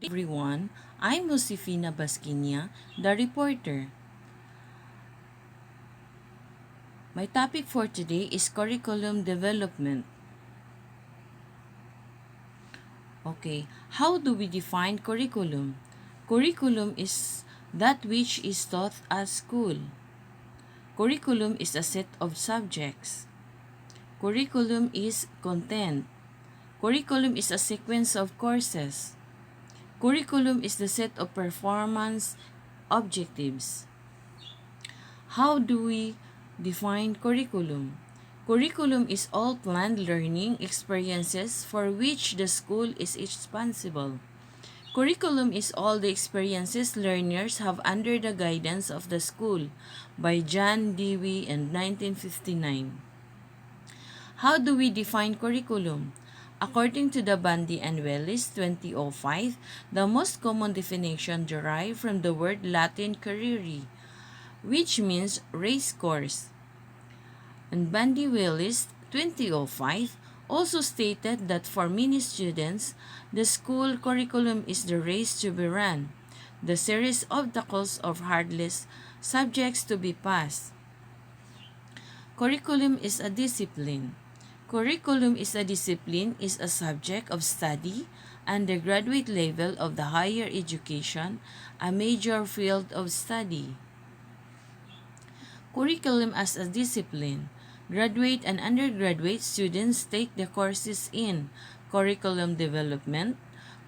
Everyone, I'm Josefina Basquinia, the reporter. My topic for today is curriculum development. Okay, how do we define curriculum? Curriculum is that which is taught at school. Curriculum is a set of subjects. Curriculum is content. Curriculum is a sequence of courses. Curriculum is the set of performance objectives. How do we define curriculum? Curriculum is all planned learning experiences for which the school is responsible. Curriculum is all the experiences learners have under the guidance of the school by John Dewey in 1959. How do we define curriculum? According to the Bundy and Wells 2005, the most common definition derived from the word Latin currere, which means race course. And Bundy Wells 2005 also stated that for many students, the school curriculum is the race to be run, the series of obstacles of hardless subjects to be passed. Curriculum is a discipline. Curriculum is a discipline is a subject of study, undergraduate level of the higher education, a major field of study. Curriculum as a discipline. Graduate and undergraduate students take the courses in curriculum development,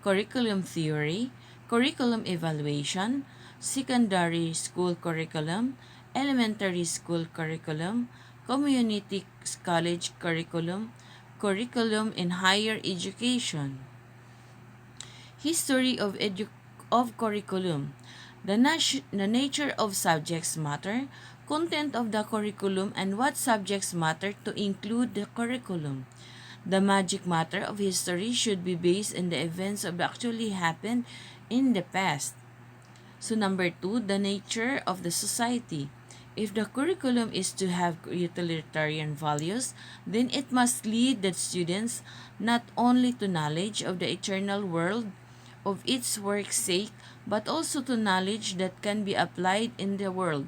curriculum theory, curriculum evaluation, secondary school curriculum, elementary school curriculum, community college curriculum, curriculum in higher education. History of curriculum. The nature of subjects matter, content of the curriculum, and what subjects matter to include the curriculum. The magic matter of history should be based on the events that actually happened in the past. So number 2, the nature of the society. If the curriculum is to have utilitarian values, then it must lead the students not only to knowledge of the eternal world of its work's sake, but also to knowledge that can be applied in the world.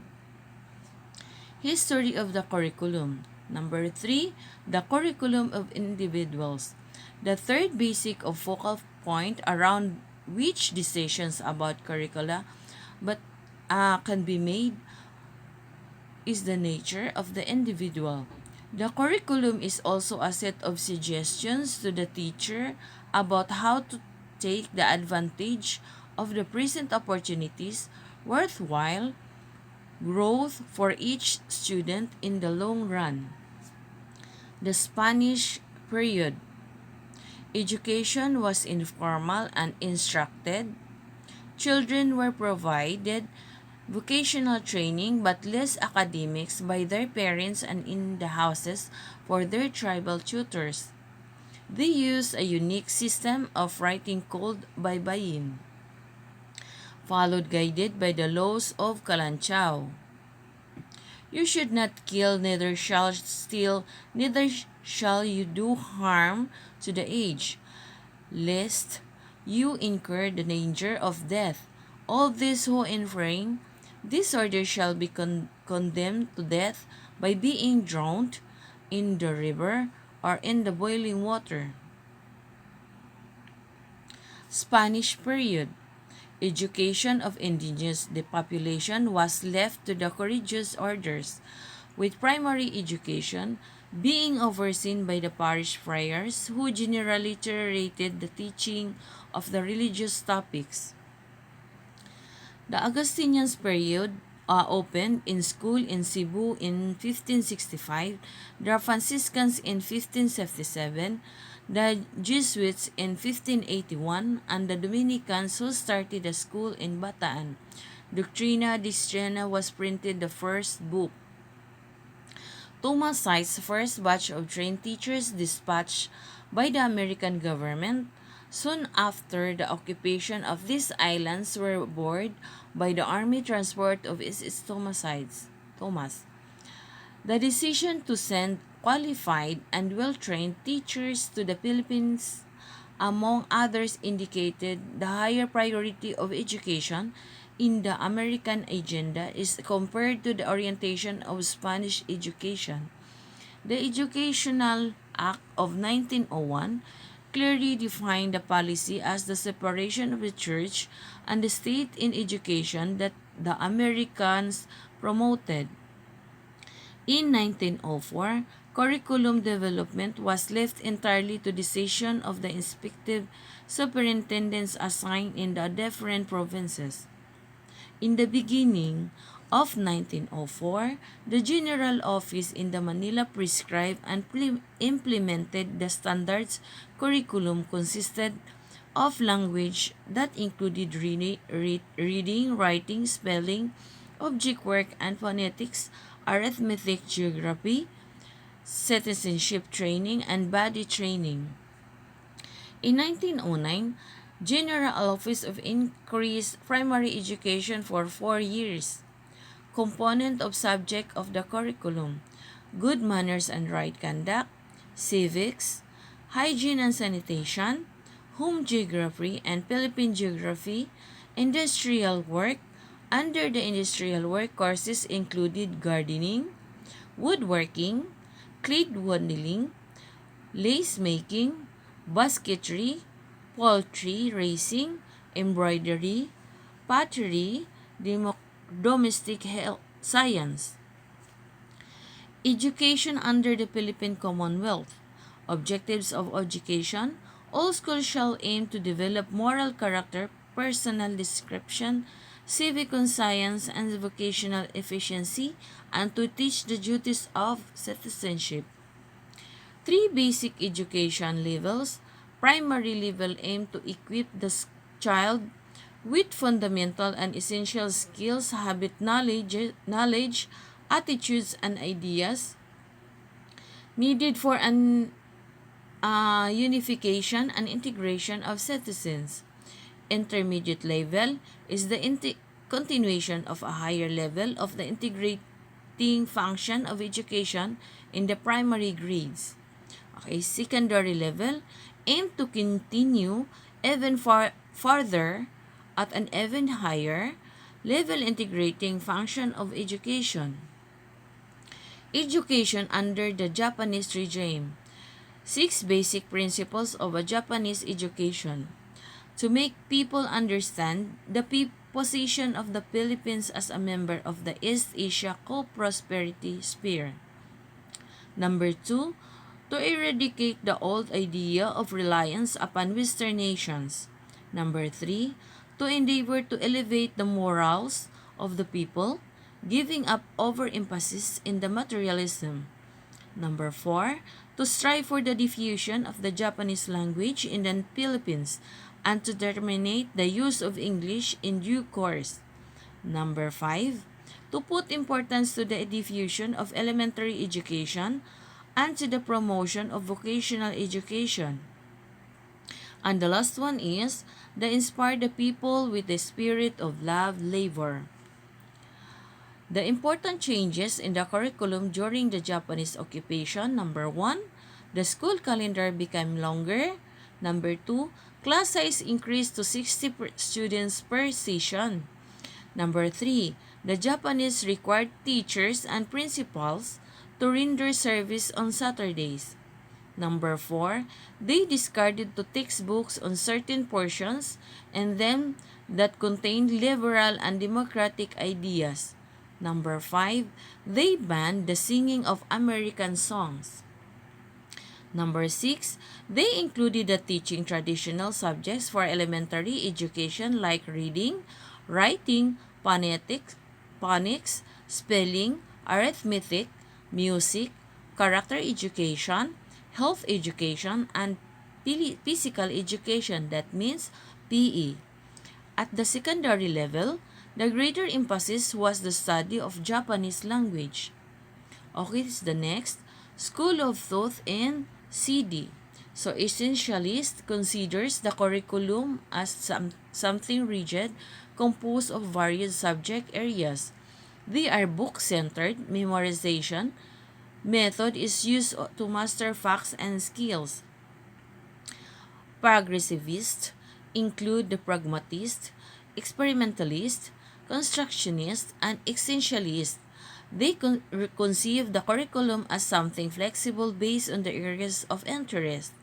History of the curriculum. Number 3, the curriculum of individuals. The third basic of focal point around which decisions about curricula can be made is the nature of the individual. The curriculum is also a set of suggestions to the teacher about how to take the advantage of the present opportunities, worthwhile growth for each student in the long run. The Spanish period. Education was informal and instructed. Children were provided vocational training but less academics by their parents and in the houses for their tribal tutors. They used a unique system of writing called baybayin, followed guided by the laws of Kalanchow. You should not kill, neither shall steal, neither shall you do harm to the aged, lest you incur the danger of death. All these who infringe this order shall be condemned to death by being drowned in the river or in the boiling water. Spanish period. Education of indigenous population was left to the religious orders, with primary education being overseen by the parish friars who generally tolerated the teaching of the religious topics. The Augustinians period opened in school in Cebu in 1565, the Franciscans in 1577, the Jesuits in 1581, and the Dominicans who started a school in Bataan. Doctrina Disciplina was printed the first book. Thomas Sykes' first batch of trained teachers dispatched by the American government soon after the occupation of these islands were boarded by the Army Transport of Thomas. The decision to send qualified and well-trained teachers to the Philippines among others, indicated the higher priority of education in the American agenda is compared to the orientation of Spanish education. The Educational Act of 1901 clearly defined the policy as the separation of the church and the state in education that the Americans promoted. In 1904, curriculum development was left entirely to decision of the respective superintendents assigned in the different provinces. In the beginning of 1904, the General Office in the Manila prescribed and implemented the standards curriculum consisted of language that included reading, writing, spelling, object work, and phonetics, arithmetic, geography, citizenship training, and body training. In 1909, General Office of increased primary education for 4 years. Component of subject of the curriculum: good manners and right conduct, civics, hygiene and sanitation, home geography and Philippine geography, industrial work. Under the industrial work, courses included gardening, woodworking, clay modeling, lace making, basketry, poultry raising, embroidery, pottery, domestic health science. Education under the Philippine Commonwealth. Objectives of education: all schools shall aim to develop moral character, personal description, civic conscience, and vocational efficiency, and to teach the duties of citizenship. 3 basic education levels. Primary level aim to equip the child with fundamental and essential skills, habit, knowledge, attitudes, and ideas needed for an unification and integration of citizens. Intermediate level is the continuation of a higher level of the integrating function of education in the primary grades. Okay, secondary level aim to continue even farther at an even higher level integrating function of education. Education under the Japanese regime. 6 basic principles of a Japanese education. To make people understand the position of the Philippines as a member of the East Asia Co-Prosperity Sphere. Number 2, to eradicate the old idea of reliance upon Western nations. Number 3, to endeavor to elevate the morals of the people, giving up overemphasis in the materialism. Number 4, to strive for the diffusion of the Japanese language in the Philippines and to terminate the use of English in due course. Number 5, to put importance to the diffusion of elementary education and to the promotion of vocational education. And the last one is to inspire the people with the spirit of love labor. The important changes in the curriculum during the Japanese occupation. Number 1, the school calendar became longer. Number 2, class size increased to 60 students per session. Number 3, the Japanese required teachers and principals to render service on Saturdays. Number 4, they discarded the textbooks on certain portions and them that contained liberal and democratic ideas. Number 5, they banned the singing of American songs. Number 6, they included the teaching traditional subjects for elementary education like reading, writing, phonics, spelling, arithmetic, music, character education, health education, and physical education, that means PE. At the secondary level, the greater emphasis was the study of Japanese language. Okay, this is the next. School of Thought in CD. So, essentialist considers the curriculum as something rigid, composed of various subject areas. They are book-centered. Memorization method is used to master facts and skills. progressivists include the pragmatist, experimentalist, constructionist, and essentialist. They conceive the curriculum as something flexible based on the areas of interest.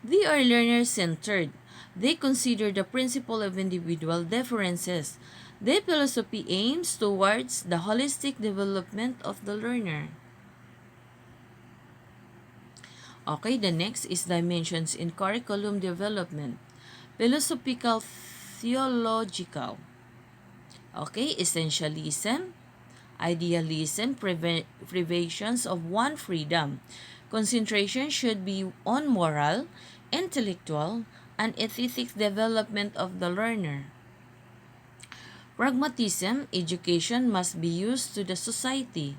They are learner-centered. They consider the principle of individual differences. Their philosophy aims towards the holistic development of the learner. Okay, the next is dimensions in curriculum development. Philosophical, theological. Okay, essentialism, idealism, privations of one freedom. Concentration should be on moral, intellectual, and aesthetic development of the learner. Pragmatism, education must be used to the society.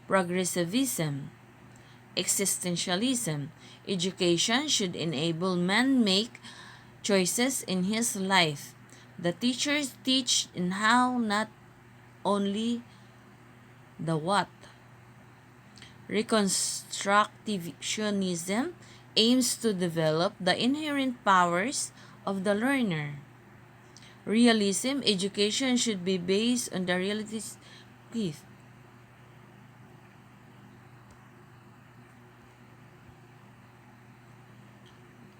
Progressivism, existentialism, education should enable man make choices in his life. The teachers teach in how, not only the what. Reconstructivism aims to develop the inherent powers of the learner. Realism, education should be based on the realities.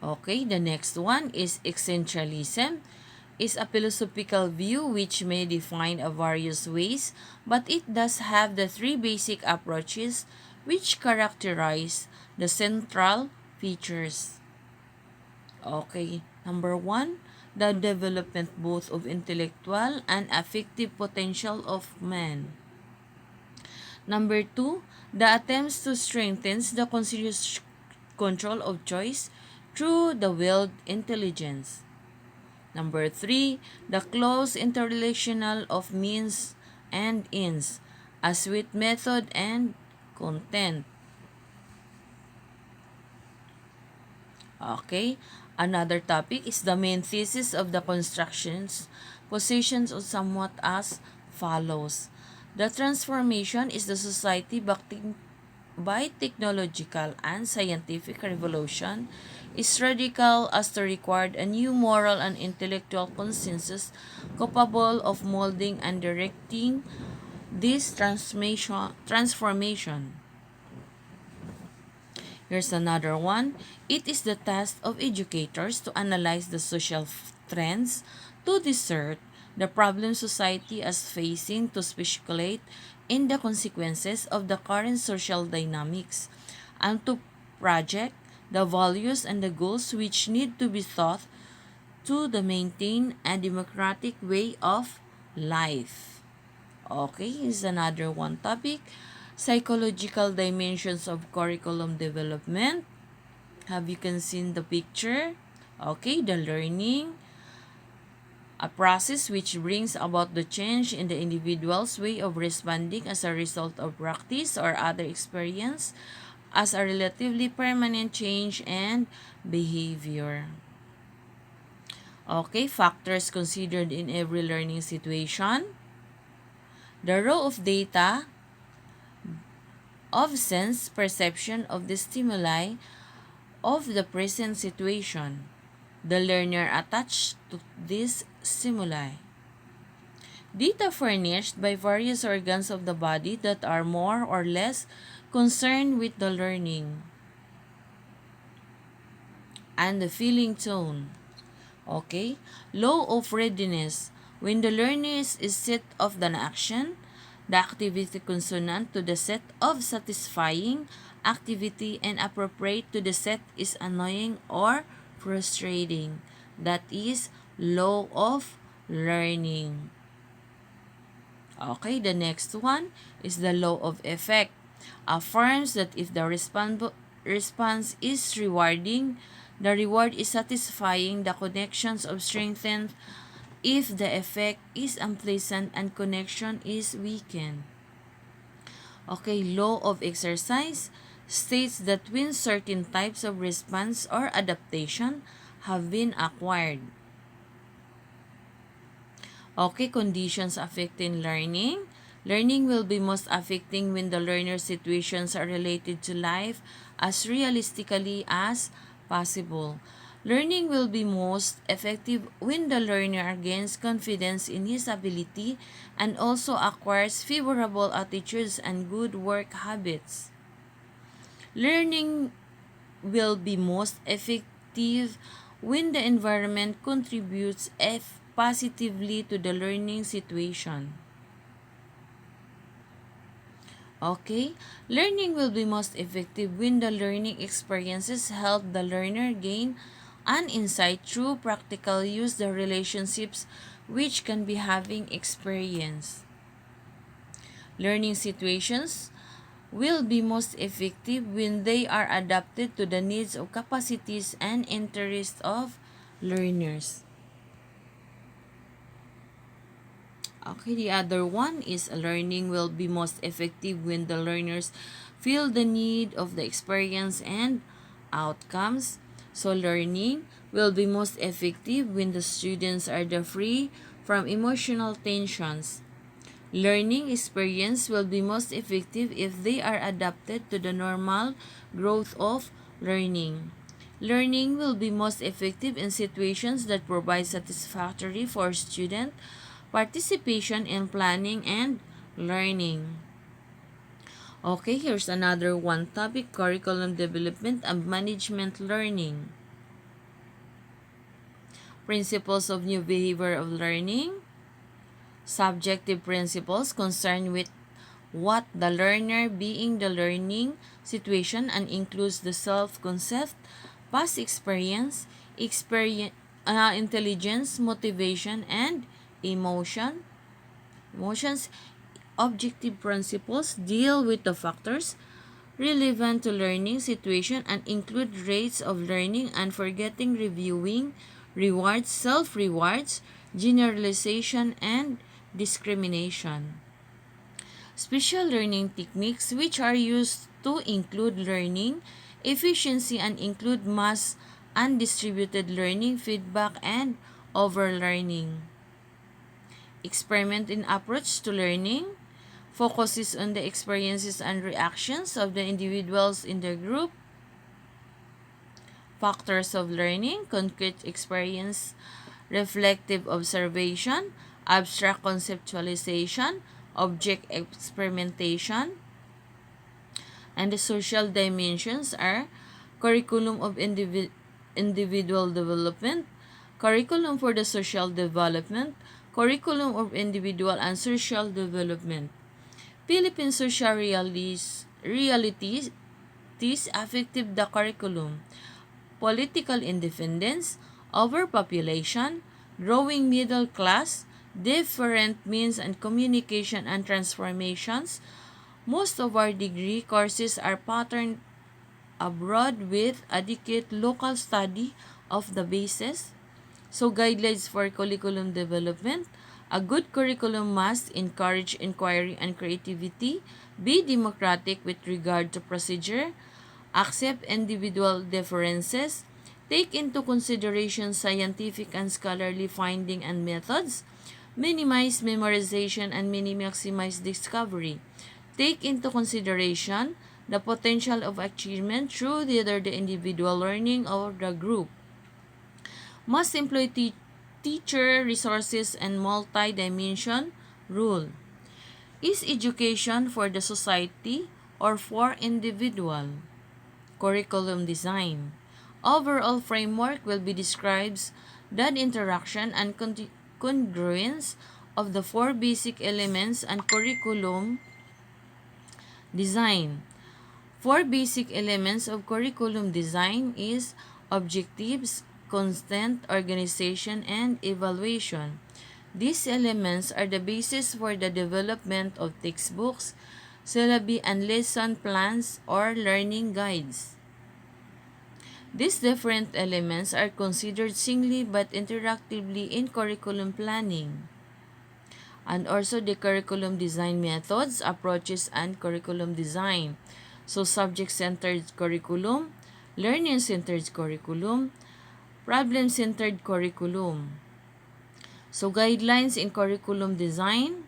Okay, the next one is essentialism. Is a philosophical view which may define a various ways, but it does have the three basic approaches which characterize the central features. Okay, number one, the development both of intellectual and affective potential of man. Number two, the attempts to strengthen the conscious control of choice through the willed intelligence. Number three, the close interrelational of means and ends, as with method and content. Okay, another topic is the main thesis of the constructions, positions are somewhat as follows. The transformation is the society by technological and scientific revolution is radical as to require a new moral and intellectual consensus capable of molding and directing this transformation. Here's another one. It is the task of educators to analyze the social trends, to discern the problem society is facing, to speculate in the consequences of the current social dynamics, and to project the values and the goals which need to be thought to the maintain a democratic way of life. Okay, is another one topic. Psychological dimensions of curriculum development. Have you can see the picture? Okay, the learning, a process which brings about the change in the individual's way of responding as a result of practice or other experience as a relatively permanent change and behavior. Okay, factors considered in every learning situation. The role of data, of sense perception of the stimuli of the present situation. The learner attached to this stimuli. Data furnished by various organs of the body that are more or less concerned with the learning. And the feeling tone. Okay? Law of readiness. When the learner is set of an action, the activity consonant to the set of satisfying activity and appropriate to the set is annoying or frustrating. That is law of learning. Okay, the next one is the law of effect. Affirms that if the response is rewarding, the reward is satisfying, the connections of strengthened. If the effect is unpleasant and connection is weakened. Okay, law of exercise states that when certain types of response or adaptation have been acquired. Okay, conditions affecting learning. Learning will be most affecting when the learner's situations are related to life as realistically as possible. Learning will be most effective when the learner gains confidence in his ability and also acquires favorable attitudes and good work habits. Learning will be most effective when the environment contributes positively to the learning situation. Okay? Learning will be most effective when the learning experiences help the learner gain an insight through practical use the relationships which can be having experience. Learning situations will be most effective when they are adapted to the needs of capacities and interests of learners. Okay, the other one is learning will be most effective when the learners feel the need of the experience and outcomes. So learning will be most effective when the students are free from emotional tensions. Learning experience will be most effective if they are adapted to the normal growth of learning. Learning will be most effective in situations that provide satisfactory for student participation in planning and learning. Okay, here's another one topic, curriculum development and management learning. Principles of new behavior of learning. Subjective principles concerned with what the learner being the learning situation and includes the self-concept, past experience, intelligence, motivation, and emotions. Objective principles deal with the factors relevant to learning situation and include rates of learning and forgetting, reviewing, rewards, self-rewards, generalization, and discrimination. Special learning techniques which are used to include learning efficiency and include mass and distributed learning, feedback, and overlearning. Experiment in approach to learning focuses on the experiences and reactions of the individuals in the group. Factors of learning, concrete experience, reflective observation, abstract conceptualization, object experimentation. And the social dimensions are curriculum of individual development, curriculum for the social development, curriculum of individual and social development. Philippine social realities affective the curriculum, political independence, overpopulation, growing middle class, different means and communication and transformations. Most of our degree courses are patterned abroad with adequate local study of the basis. So guidelines for curriculum development. A good curriculum must encourage inquiry and creativity, be democratic with regard to procedure, accept individual differences, take into consideration scientific and scholarly finding and methods, minimize memorization and maximize discovery, take into consideration the potential of achievement through either the individual learning or the group, must employ teacher resources and multi-dimension rule. Is education for the society or for individual? Curriculum design. Overall framework will be describes that interaction and congruence of the four basic elements and curriculum design. Four basic elements of curriculum design is objectives, content, organization, and evaluation. These elements are the basis for the development of textbooks, syllabi, and lesson plans or learning guides. These different elements are considered singly but interactively in curriculum planning. And also the curriculum design methods, approaches, and curriculum design. So subject-centered curriculum, learning-centered curriculum, problem-centered curriculum. So guidelines in curriculum design.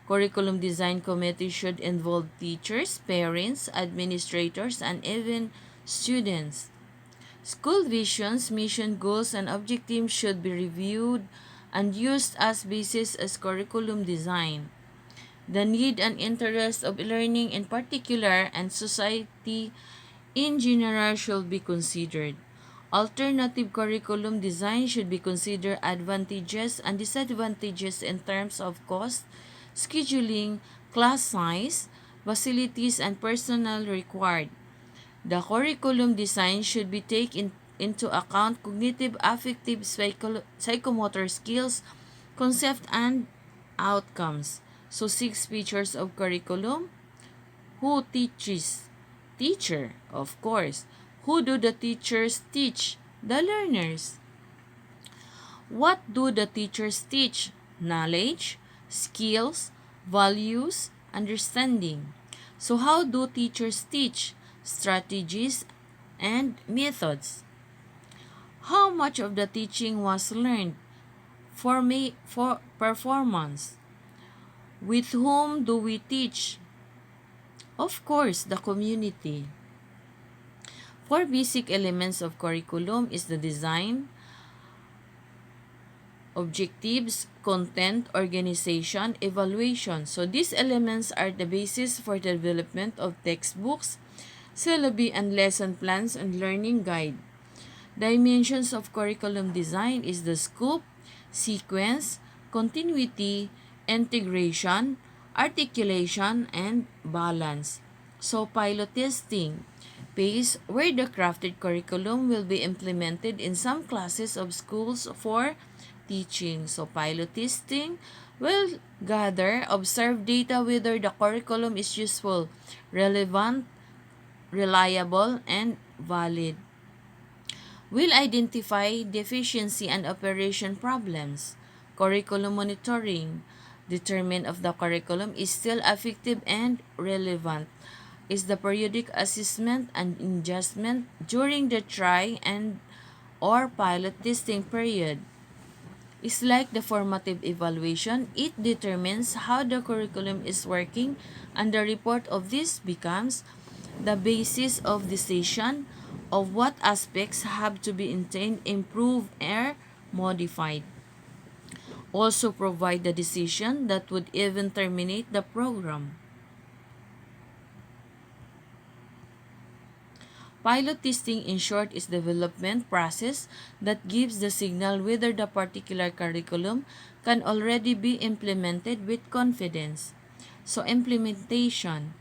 Curriculum design committee should involve teachers, parents, administrators, and even students. School visions, mission goals, and objectives should be reviewed and used as basis as curriculum design. The need and interest of learning in particular and society in general should be considered. Alternative curriculum design should be considered advantages and disadvantages in terms of cost, scheduling, class size, facilities, and personnel required. The curriculum design should be taken into account cognitive, affective, psychomotor skills, concept, and outcomes. So, 6 features of curriculum. Who teaches? Teacher, of course. Who do the teachers teach? The learners. What do the teachers teach? Knowledge, skills, values, understanding. So how do teachers teach? Strategies and methods. How much of the teaching was learned? For performance. With whom do we teach? Of course, the community. 4 basic elements of curriculum is the design, objectives, content, organization, evaluation. So these elements are the basis for the development of textbooks, syllabi and lesson plans and learning guide. Dimensions of curriculum design is the scope, sequence, continuity, integration, articulation, and balance. So pilot testing phase where the crafted curriculum will be implemented in some classes of schools for teaching. So pilot testing will gather, observe data whether the curriculum is useful, relevant, reliable, and valid. Will identify deficiency and operation problems. Curriculum monitoring. Determine if the curriculum is still effective and relevant. Is the periodic assessment and adjustment during the try and or pilot testing period. Is like the formative evaluation. It determines how the curriculum is working and the report of this becomes the basis of decision of what aspects have to be maintained, improved, or modified. Also provide the decision that would even terminate the program. Pilot testing, in short, is development process that gives the signal whether the particular curriculum can already be implemented with confidence. So implementation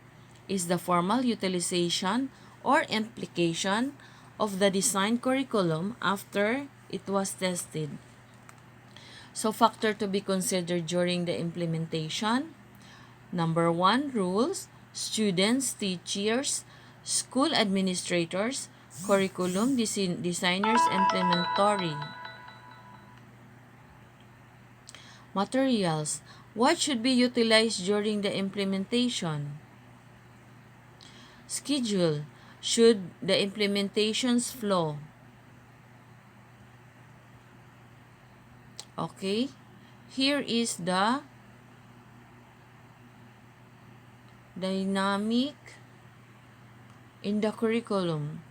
is the formal utilization or implication of the designed curriculum after it was tested. So factor to be considered during the implementation. Number 1, rules, students, teachers, school administrators, curriculum designers, implementary. Materials. What should be utilized during the implementation? Schedule. Should the implementations flow? Okay. Here is the dynamic in the curriculum.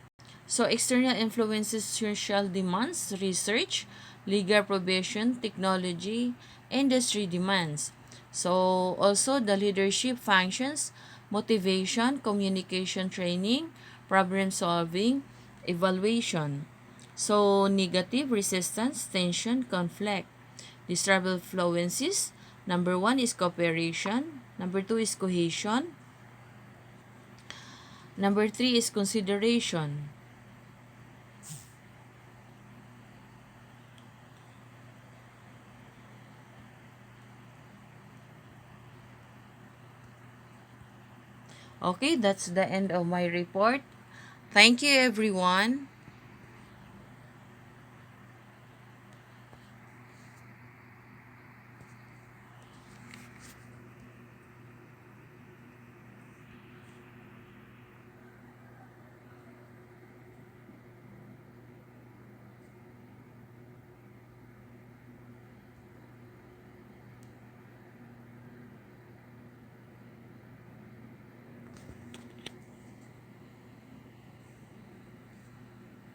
So, external influences, social demands, research, legal provision, technology, industry demands. So, also the leadership functions, motivation, communication training, problem solving, evaluation. So, negative, resistance, tension, conflict. Disturable fluencies. Number 1 is cooperation. Number 2 is cohesion. Number 3 is consideration. Okay, that's the end of my report. Thank you, everyone.